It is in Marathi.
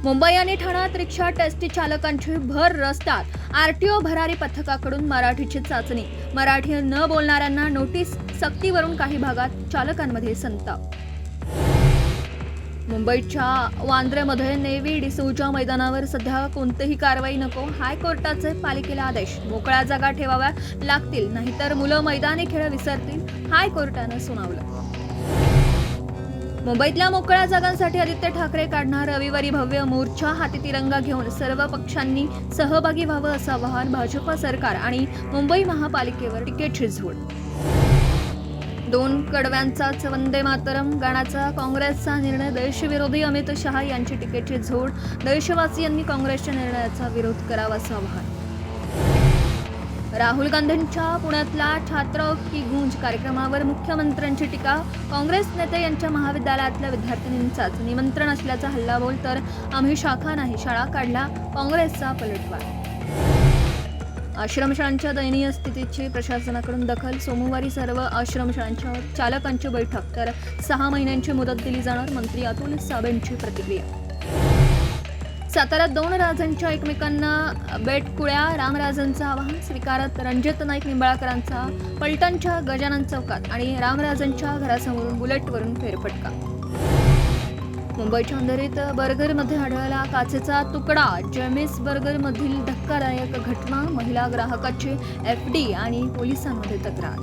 मुंबई आणि ठाण्यात रिक्षा टेस्टी चालकांची भर रस्त्यात आरटीओ भरारी पथकाकडून मराठीची चाचणी. मराठी न बोलणाऱ्यांना नोटीस. सक्तीवरून काही भागात चालकांमध्ये संताप. मुंबईच्या वांद्र्यामध्ये नेव्ही डिसोजा मैदानावर सध्या कोणतीही कारवाई नको. हायकोर्टाचे पालिकेला आदेश. मोकळ्या जागा ठेवाव्या लागतील, नाहीतर मुलं मैदानी खेळ विसरतील. हायकोर्टानं सुनावलं. मुंबईतल्या मोकळ्या जागांसाठी आदित्य ठाकरे काढणार रविवारी भव्य मोर्चा. हाती तिरंगा घेऊन सर्व पक्षांनी सहभागी व्हावं असं आवाहन. भाजप सरकार आणि मुंबई महापालिकेवर टीकेची झोड. 2 कडव्यांचाच वंदे मातरम गाण्याचा काँग्रेसचा निर्णय देशविरोधी. अमित शहा यांची टीकेची झोड. देशवासियांनी काँग्रेसच्या निर्णयाचा विरोध करावा असं आवाहन. राहुल गांधींच्या पुण्यातल्या छात्र की गूंज कार्यक्रमावर मुख्यमंत्र्यांची टीका. काँग्रेस नेते यांच्या महाविद्यालयातल्या विद्यार्थिनींचाच निमंत्रण असल्याचा हल्लाबोल. तर आम्ही शाखा नाही शाळा काढला. काँग्रेसचा पलटवार. आश्रमशाळांच्या दयनीय स्थितीची प्रशासनाकडून दखल. सोमवारी सर्व आश्रमशाळांच्या चालकांची बैठक. तर 6 महिन्यांची मुदत दिली जाणार. मंत्री अतुल सावेंची प्रतिक्रिया. साताऱ्यात 2 राजांच्या एकमेकांना बेटकुळ्या. रामराजांचं आवाहन स्वीकारत रणजित नाईक निंबाळकरांचा पलटणच्या गजानन चौकात आणि रामराजांच्या घरासमोरून बुलेटवरून फेरफटका. मुंबईच्या अंधेरीत बर्गरमध्ये आढळला काचेचा तुकडा. जेमिस बर्गरमधील धक्कादायक घटना. महिला ग्राहकाची FD आणि पोलिसांमध्ये तक्रार.